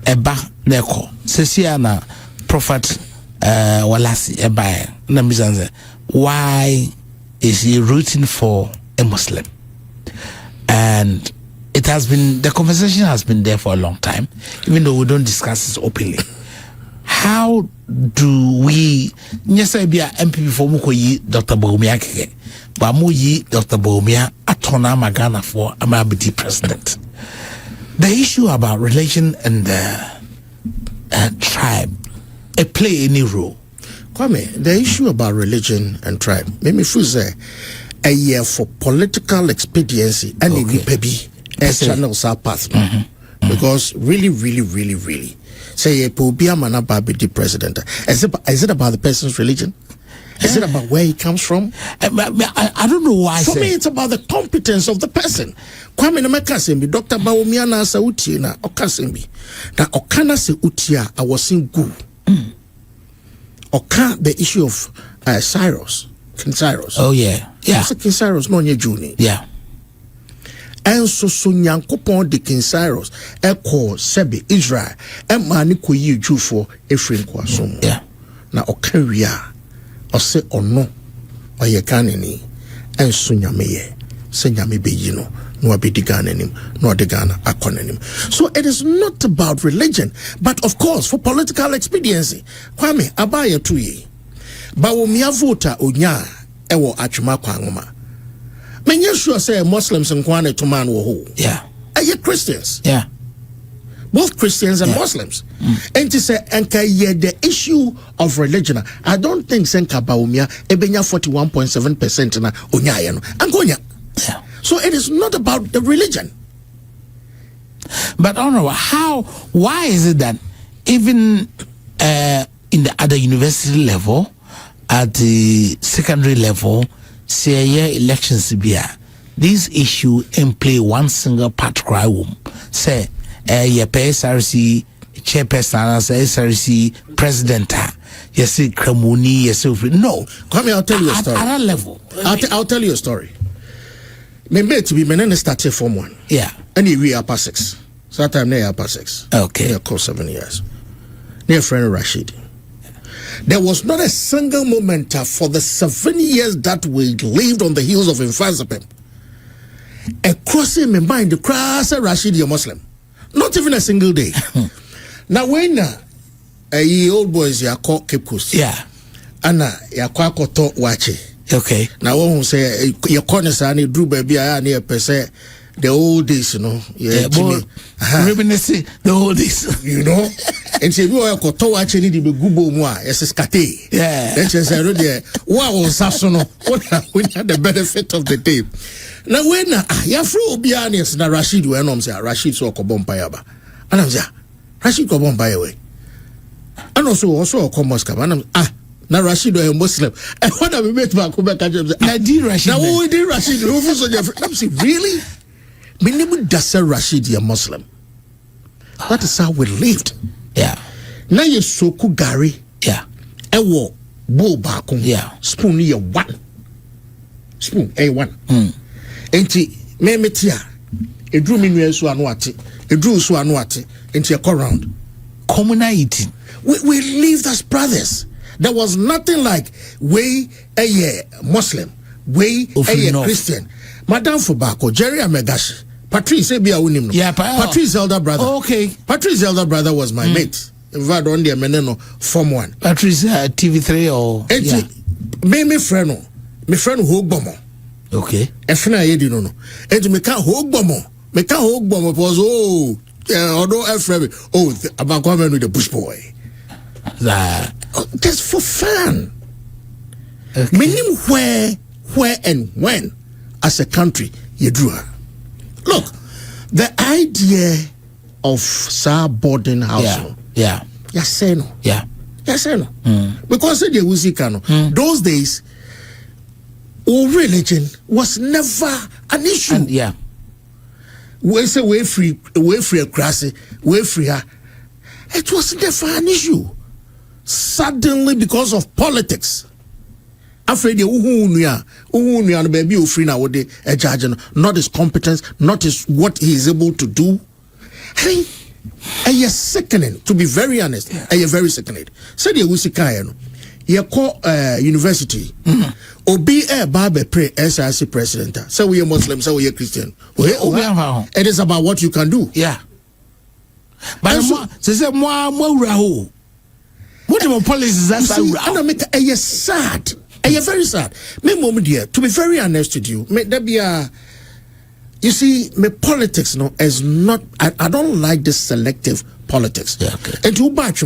eba neko sesia na prophet walasi eba na mizanze, why is he rooting for a Muslim? And it has been, the conversation has been there for a long time, even though we don't discuss this openly. How do we, yes, I be a MPP for Mukoyi, Dr. Bawumia Keke, but Muyi, Dr. Bawumia, Atona Magana for Amabiti president. The issue about religion and tribe, it play any role? Kwame, the issue about religion and tribe, make me feel a year for political expediency and maybe channels our path. Because really, say a Pobia Manababi the president. Is it about the person's religion? Is it about where he comes from? I don't know why. For me, it's about the competence of the person. Kwame na mekasembi, Dr. Bawumia na sa uti na okasembi. Na okana se utia, I was in good. Oka the issue of Cyrus, King Cyrus. Oh yeah. King Cyrus no nye Juni. Yeah. And so nyankopon de King Cyrus eko sebe Israel ma ni koyi Jew for Ephraim kwasom. Yeah. Na oka wia ose ono oye kaneni en so nyame ye se nyame beyi no no abedi Ghana nim no de Ghana akonanim. So it is not about religion, but of course for political expediency. Kwame abaye tuyi Bawumia voter onya ewo atwema kwanoma. Many sure say Muslims and Kwane to man wo. Yeah. Are you Christians? Yeah. Both Christians and Muslims. And to say the issue of religion, I don't think Senka Bawumia ebenya 41.7% na onya no. Angonya. Yeah. So it is not about the religion. But honorable, why is it that even in the other university level, at the secondary level, say elections be this issue in play one single part cry room say your SRC chairperson as SRC president yes Kramuni yes no come here, I'll tell you a story at that level. I'll tell you a story. Me to be men started Form 1 and we upper 6 so that time they upper 6 okay near course 7 years near friend Rashid. There was not a single moment for the 7 years that we lived on the hills of Infazapem. A crossing my mind, the cross Rashid, you're Muslim. Not even a single day. Now, when old boys, you are called Cape Coast. Yeah. Anna, you are called Koto Wachi. Okay. Now, one who say, your corners are near Drew Baby, I near per se. The old days, you know, reminiscing the old days, you know, and say, you are to watch any the gubo moi, yes, skate. Yeah, that's just a really wow, Sasono, we had the benefit of the day. Now, when ya flew Bianis, na Rashid, when I'm saying Rashid so Kobom Payaba, and I'm saying Rashid Kobom Payaway, and also a commerce cab, and I'm na Rashid a Muslim. And what have we met back? I did Rashid. Now, we did Rashid, I'm saying, really? Minimu Dasa Rashid, a Muslim. That is how we lived. Yeah. Now you soku Gary. Yeah. Ewo bowl bakun. Yeah. Spoon ye one. Spoon A1. Enti me metia. E drew me nwe so anuati. E drew so anuati. Enti e round. Communal eating. We lived as brothers. There was nothing like we a Muslim, we a Christian. Madam Fubako, Jerry Amegashi. Patrice Ebia Unim. Yeah, Patrice's elder brother. Oh, okay. Patrice's elder brother was my mate. In fact, on the Meneno Form 1. Patrice TV3 or me friend who bomo. Okay. Efna yedi no. And me can hold bomo. Me can hold bomo was although Efrem about coming with the bush boy. Just for fun. Okay. Meaning where and when as a country you drew her. Look, the idea of Sa boarding house. Yeah. Yaseno. Yeah. Yaseno. Because they was those days, all religion was never an issue. And, yeah. we say we free Krasi, we free her. It was never an issue. Suddenly, because of politics, afraid the baby who free now the judge, not his competence, not his what he is able to do. I mean, I sickening, to be very honest. I very sickening. Said the Usikaya, you call university. Obi Babe pre SRC president. So we are Muslim, so we are Christian. It is about what you can do. Yeah. But say more what the policies that I make a sad. I very sad. Me mom dear, to be very honest with you, me there be a you see, me politics no is not I don't like this selective politics. Yeah, okay. And to batch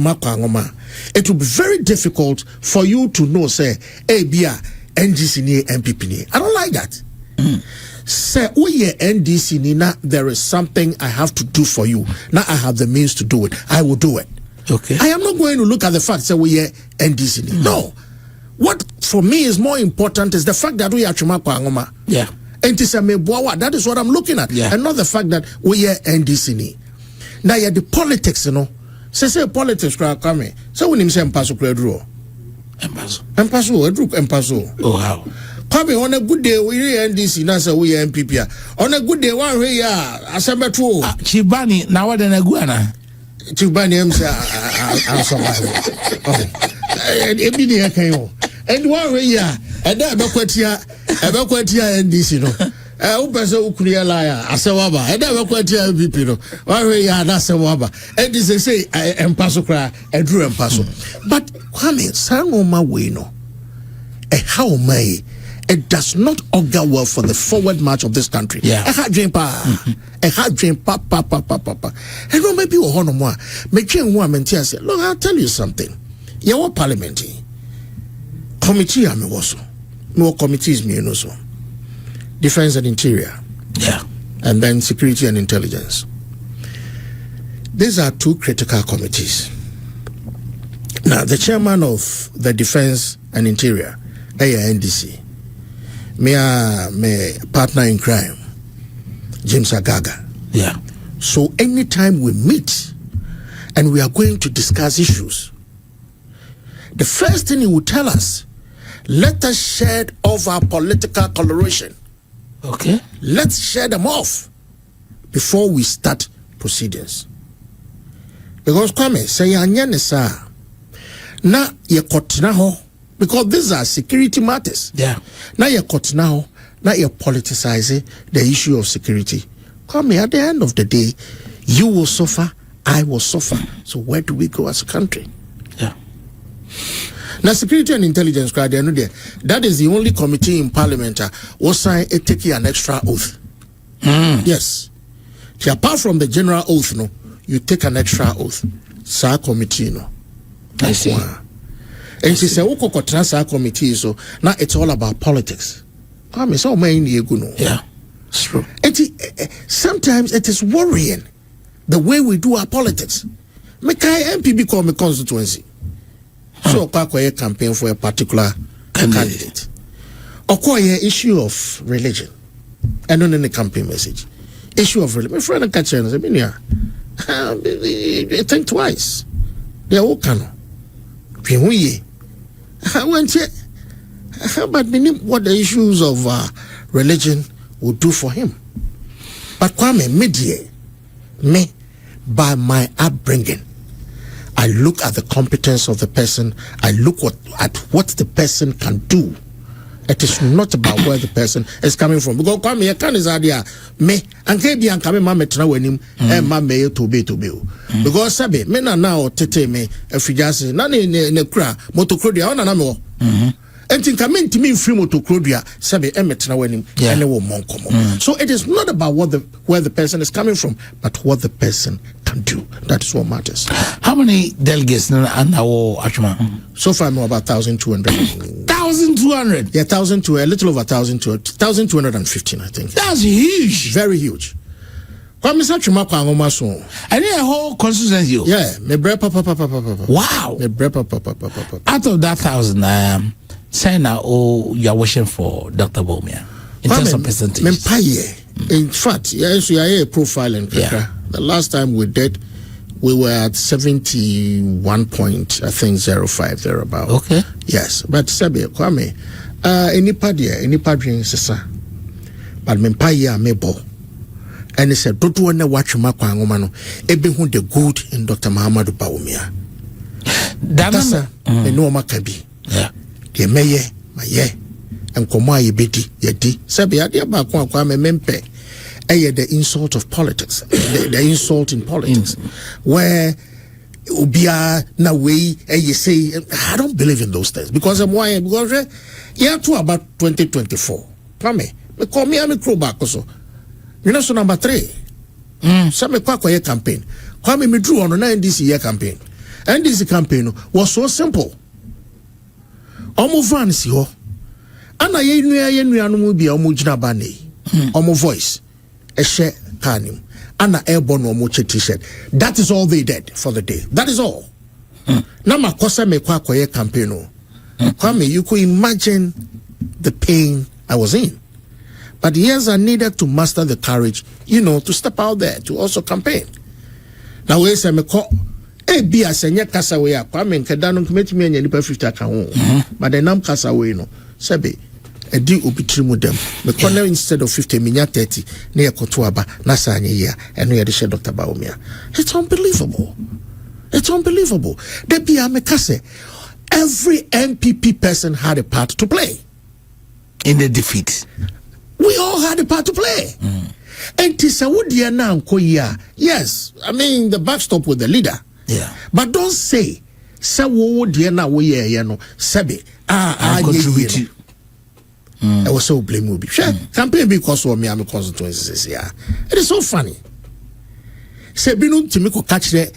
it will be very difficult for you to know, say, hey, Bia, NDC ni NPP ni. I don't like that. Say, oh yeah, NDC ni na, there is something I have to do for you. Now I have the means to do it. I will do it. Okay. I am not going to look at the fact, say, we are NDC ni. No. What for me is more important is the fact that we are Chumako Angoma. Yeah. That is what I'm looking at. Yeah. And not the fact that we are NDC ni. Now, yeah, the politics, you know. Say politics come. So when him say Empaso Kredro. Empaso. Oh how. Come on a good day we NDC na say we NPP. On a good day one way Asembeto. Chibani na wada na guana. Chibani am say I'm survive. Okay. Every day can you. And one way and then Abakwatia NDC no. Upasa ukuriya laya asewaba eda wekwati MVP no wawe ya na asewaba and this say empaso kra edru empaso but kwame sanoma we no how may it does not augur well for the forward march of this country. Yeah. I had dream pa and no maybe o hono mo a me twen ho a mentia say look I'll tell you something your parliament committee am was no committees me no so Defense and Interior. Yeah. And then Security and Intelligence. These are two critical committees. Now, the chairman of the Defense and Interior, NDC, my partner in crime, James Agaga. Yeah. So anytime we meet and we are going to discuss issues, the first thing he will tell us, let us shed off our political coloration. Okay. Let's share them off before we start proceedings. Because Kwame say anyanisa na ye kotina ho because these are security matters. Yeah. Na ye kotina ho na ye politicize the issue of security. Kwame, at the end of the day, you will suffer, I will suffer. So where do we go as a country? Yeah. Now, Security and Intelligence, that is the only committee in Parliament was sign taking an extra oath. Yes. So apart from the general oath, no, you take an extra oath. Sa committee, no. I see. And she said, "Oko sa committee, so now it's all about politics." Come, so no. Yeah, it's true. Sometimes it is worrying the way we do our politics. Me kai MPP call me constituency. So, a campaign for a particular candidate. Or issue of religion. And not in the campaign message. Issue of religion. My friend and catcher, I mean, think twice. They are all canon. I went here. But what the issues of religion would do for him. But Kwame, me, by my upbringing, I look at the competence of the person. I look at what the person can do. It is not about where the person is coming from. Because come here, can is idea me and kebi and come mama tena wenim and mama to be. Because sabe me na now tete me efijase na ne kura motokrodia ona na me wo. Enti come to me free motokrodia sabe emetena wenim and wo monkomo. So it is not about where the person is coming from, but what the person can do. That is what matters. How many delegates now Achuma? So far, I'm about 1,200. 1,200? Yeah, 1,200, a little over 1,215, I think. That's huge. Very huge. Kwame Achuma kwa ngoma so. And a whole constituency. Yeah, me bre papa. Wow. Me bre papa. Out of that 1,000, say now, you are wishing for Dr. Bawumia in terms of percentage. Me paye. In fact, yes, we are here profiling. Yeah. The last time we did, we were at 71.05 thereabout. Okay. Yes, but Sabi Kwame, any dream sisa, but me paya mebo, and he said, "Don't want to watch my kwangomano. Ebe who the good in Dr. Muhammadu Bawumia. That's a no makabi. Yeah. The maye, my ye, and Koma yebiti yedi. Sabi adia ba kwame mempe." The insult of politics, the insult in politics, where ubia na way you say I don't believe in those things because I'm why because yeah to about 2024. Come me call me I'm a crow back also. You know so number 3. Some kwa campaign. Come me drew on an NDC year campaign. NDC campaign was so simple. Omo vans yo. Ana ye nua no bi omo gina ba nei. Omo voice. Eshe kanim ana airborne or moche t-shirt. That is all they did for the day. That is all. Na makosa me kwa campaign. Kwame, you could imagine the pain I was in. But yes, I needed to muster the courage, to step out there to also campaign. Now we say me call be a senior kasa we are Kwame nkeda commit me any per 50 account. But the nam kasa we no sebe a deal will be trim with them. The corner instead of 50 minya 30 near Kotuaba, Nasa year, and we had the Dr. Bawumia. It's unbelievable. It's unbelievable. There be a mekase. Every NPP person had a part to play in the defeat. We all had a part to play. And Tisawudia now, yes, I mean the backstop with the leader. Yeah. But don't say, Sawudia now, Sabi, I contribute. I was so blame campaign because of me, I'm a constituency. Yeah, it is so funny. Say, Binu Timiko catch the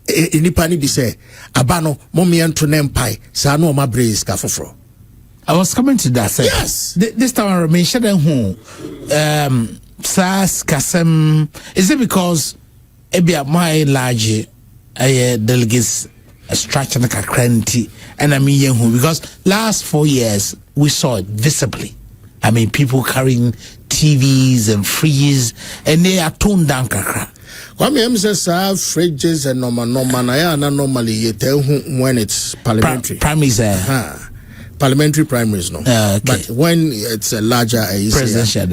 Nipani be say, Abano, Mommy and Tunempai, Sano Mabrace Cafofro. I was coming to that. Sir. Yes. This time I mentioned who SAS Kasem. Is it because Ebia my large delegates structure like a cranty and I mean who because last 4 years we saw it visibly. I mean people carrying TVs and fridges and they are toned down kakra. Kwame says fridges and normally when it's parliamentary. Primaries parliamentary primaries no. Okay. But when it's a larger presidential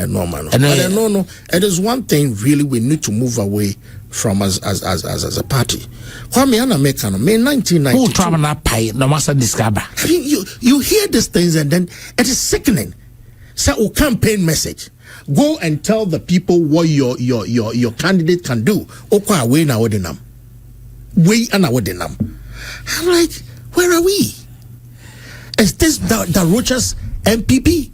normal. But no, it is one thing really we need to move away from as a party. Kwame ana meka no May 1992. You hear these things and then it is sickening. So a campaign message. Go and tell the people what your candidate can do. Okwa we na wodenam. We ana wodenam. I'm like, where are we? Is this the Rochas NPP?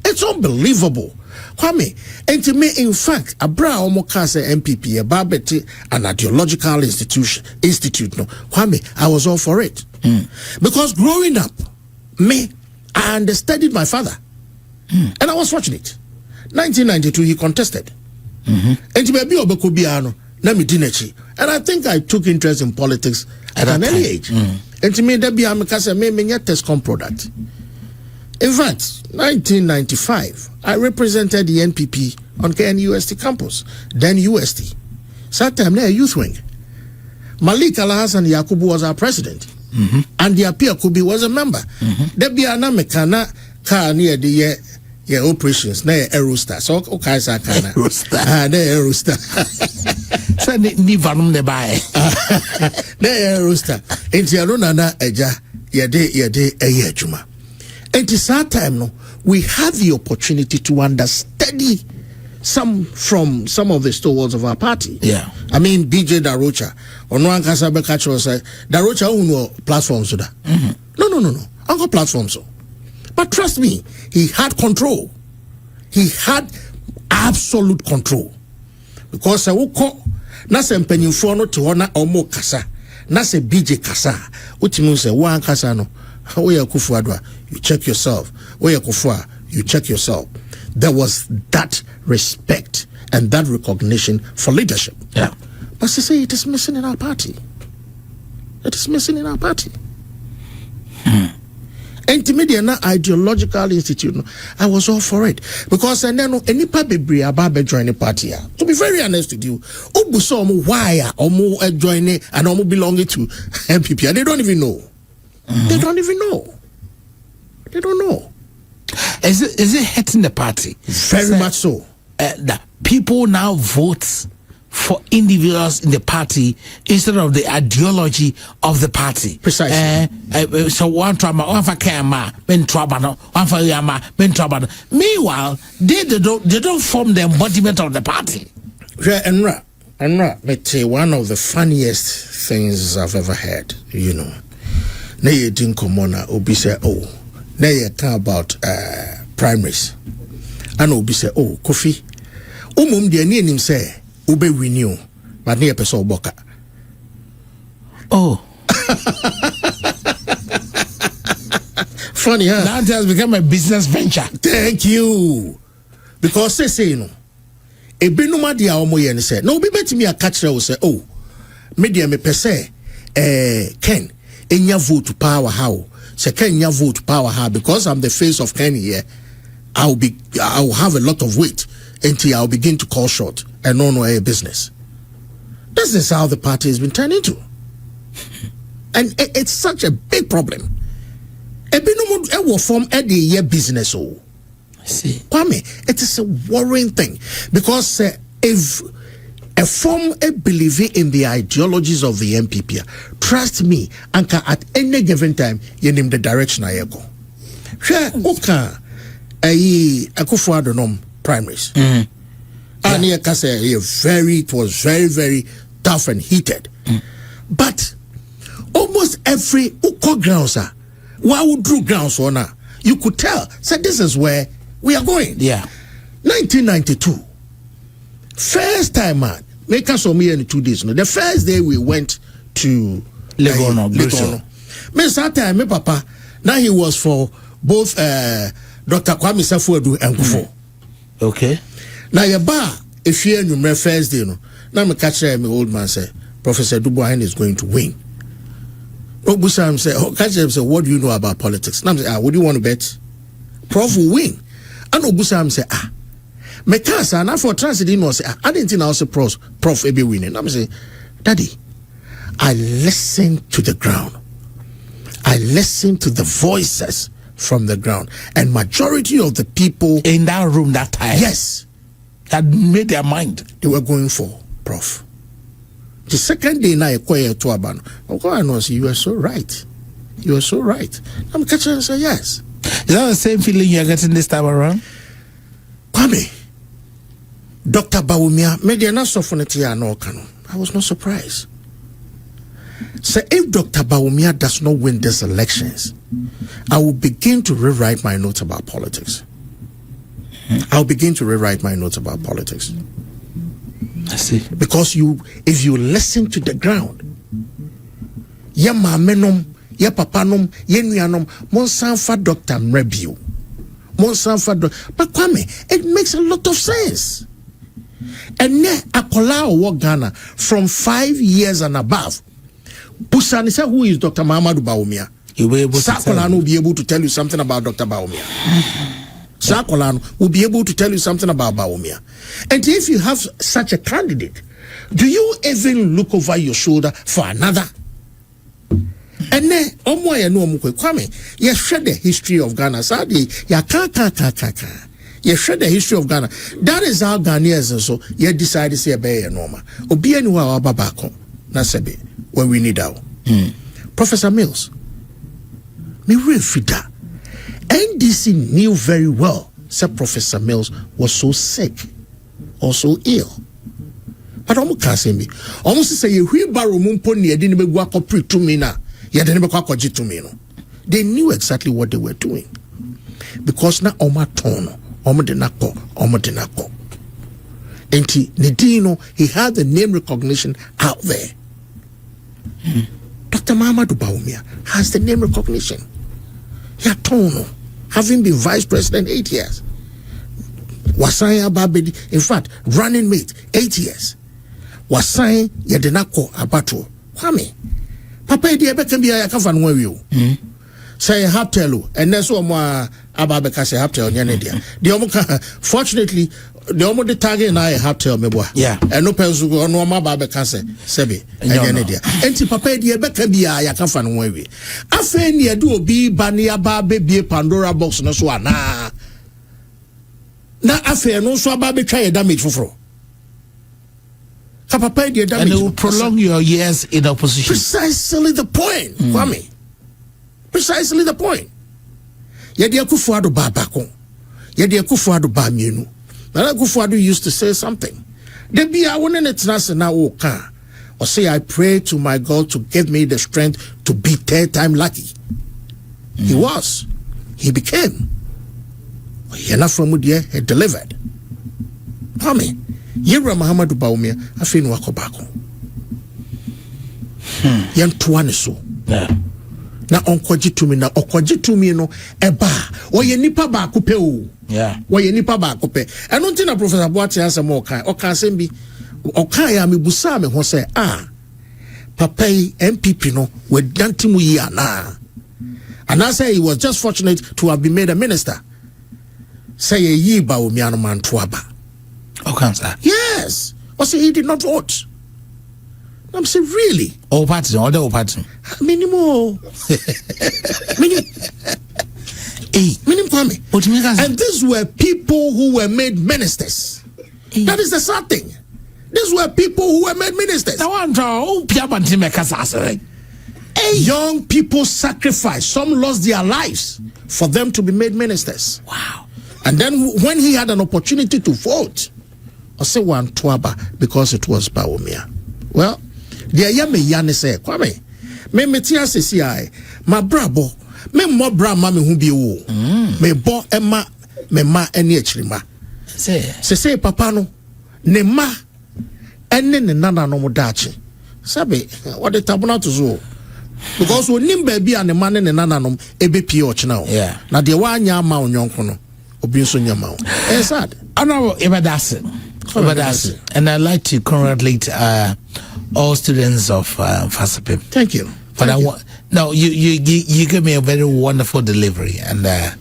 It's unbelievable. Kwame, and to me, in fact, Abra Omokase NPP, a Barbeti, an ideological institute. No, Kwame, I was all for it. Because growing up, I understudied my father. And I was fortunate. 1992, he contested. And to me, and I think I took interest in politics at an early age. And to me, that be a Tescom product. In fact, 1995, I represented the NPP on KNUST campus, then UST. So that time, there youth wing. Malik Al-Hassan Yakubu was our president, and the Apia Kubi was a member. There be an Americana car near the operations, near Aerostar. So, okay, Sakana. Aerostar. So, Nivanum de Bay. There, Aerostar. And Tiaruna Eja, Yade, Juma. And it's that time, no, we had the opportunity to understudy some of the stalwarts of our party. Yeah. I mean, BJ Darocha, or no one can say, Darocha no platforms. No. Uncle platforms. But trust me, he had control. He had absolute control. Because I will call Nasa Mpenyufono to honor Omo Kasa, Nasa BJ Kasa, which means one Kasano. You check yourself. You check yourself. There was that respect and that recognition for leadership. Yeah. But to say it is missing in our party. It is missing in our party. And Media na ideological institute. No, I was all for it because and then any bebre about join the party. To be very honest with you, Obuso why omo joining and omo belonging to NPP. And they don't even know. They don't even know. They don't know. Is it hurting the party? Very much so. That people now vote for individuals in the party instead of the ideology of the party. Precisely. So one for Kama, men trouble, one for Yama, men trouble. Meanwhile, they don't form the embodiment of the party. And one of the funniest things I've ever heard, you know. Na ye din komona obi say na ye talk about primaries. And obi say Kofi. De ni nim say ube renew, but near person boka. Oh, funny, huh? Now it has become a business venture. Thank you, because they say no. E benuma dia omo ye ni say no be betimi a catch you say media me pese Ken enya vote power how say Ken enya vote power how because I'm the face of Ken here. I'll have a lot of weight until I'll begin to call short and no a business. This is how the party has been turned into. And it's such a big problem. It will form a year business. I see. Kwame, it is a worrying thing because if a form a belief in the ideologies of the NPP, trust me, Anka, at any given time, you name the direction I go. Sure, okay. Akufo-Addo primaries. And it was very, very tough and heated. But almost every grounds, why would drew grounds on you could tell, said this is where we are going. Yeah. 1992. First time, man, make us in 2 days. No, the first day we went to Legono. Me that time, me papa, now he was for both Dr. Kwame Safuedu and Kufo. Okay. Now your bar, if you are first day, no. Now me catch me old man say, Professor Dubois is going to win. Obusam say, catch him say, what do you know about politics? Now I say, what do you want to bet? Prof will win. And Obusam say, me can't and for transit no say, I didn't think I was a prof be winning. I'm say, Daddy, I listen to the ground. I listen to the voices from the ground, and majority of the people in that room that time, yes, that made their mind. They were going for Prof. The second day, now I to Abano. I know, you are so right. You are so right. I'm catching and say yes. Is that the same feeling you are getting this time around? Kwame, Dr. Bawumia, media not so funny to no canon. I was not surprised. So if Dr. Bawumia does not win these elections, I will begin to rewrite my notes about politics. I'll begin to rewrite my notes about politics. I see. Because if you listen to the ground, ya mamenom, ya papanom, ya nuanom, monsanfa Dr. Mrebio, monsanfa but Kwame, it makes a lot of sense. And ne akola owo Ghana from 5 years and above. Busani say who is Dr. Mahamadou Bawumia? Sakolano will be able to tell you something about Dr. Bawumia. Sakolano will be able to tell you something about Bawumia. And if you have such a candidate, do you even look over your shoulder for another? And then, Kwame, you share the history of Ghana. You share the history of Ghana. That is how Ghanaians and so you decide to say a normal. Obi anywhere babako na sebe when we need out. Professor Mills, me real fida. NDC knew very well that Professor Mills was so sick or so ill. But almost can't say me. Almost say you wheelbarrow mumponi didn't be walk up to me na. You didn't be walk to me no. They knew exactly what they were doing because na oma tono, oma denako, oma denako. And Nidino, he had the name recognition out there. Dr. Mahamadou Bawumia has the name recognition. Yatono, having been vice president 8 years. Wasai Ababedi, in fact, running mate 8 years. Wasai Yadenako Abato. Kwame, Papa Edi Ebekembi Ayakafan Weyo. say haptelu and that's what more about because haptel nyane dia fortunately the omo the target na haptel meboa and no pensu go no ma ba be ka se sebe nyane dia enti papa dia be ka bia ya ka fa no we afa ni ade obi ba ne aba be bie Pandora box no so ana na afa no so aba be twa ye damage foforo ka papa dia damage and it will prolong your years in opposition. Precisely the point Kwame. Precisely the point. Yedi Akufo-Addo ba bako. Yedi Akufo-Addo ba mienu. Nana Akufo-Addo used to say something. Debi a wone ne tena na wo ka. Or say I pray to my God to give me the strength to be third time lucky. He was. He became. Yena from there he delivered. Kwame. Yewura Muhammadu Bawumia afi no akobako. Yan tuane so. Yeah. Na onkoji tumi na okoji tumi no eba oye nipa ba akupe o oye nipa ba akupe eno nti na Professor Boate asem oka asem bi oka ya mebusa me ho se papa NPP no we danti mu yi ana and I say he was just fortunate to have been made a minister say yi Bawumia no man to aba sir. Yes or say he did not vote. I'm saying, really? All parties, all the parties. Minimum. Kwame. And these were people who were made ministers. That is the sad thing. These were people who were made ministers. Young people sacrificed. Some lost their lives for them to be made ministers. Wow. And then when he had an opportunity to vote, I say one tuaba because it was Bawumia. Well, the yame yane say Kwame me metia sesi ai ma brabo me mo bra ma me hu bi wo me bo ema me ma ene achirima say papa no ne ma ene ne nana no mo dachi sabe what the tabuna to zo because onim ba bi ane ma ne nana no ebe pie ochina o na de wa anya ma onyonko no obi nso nya ma o sad ana ebadase and I'd like to congratulate all students of FASAPIM. Thank you. But you gave me a very wonderful delivery, and I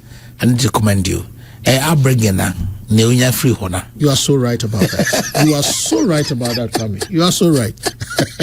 need to commend you. I'll bring you now. You are so right about that. You are so right about that, Tommy. You are so right.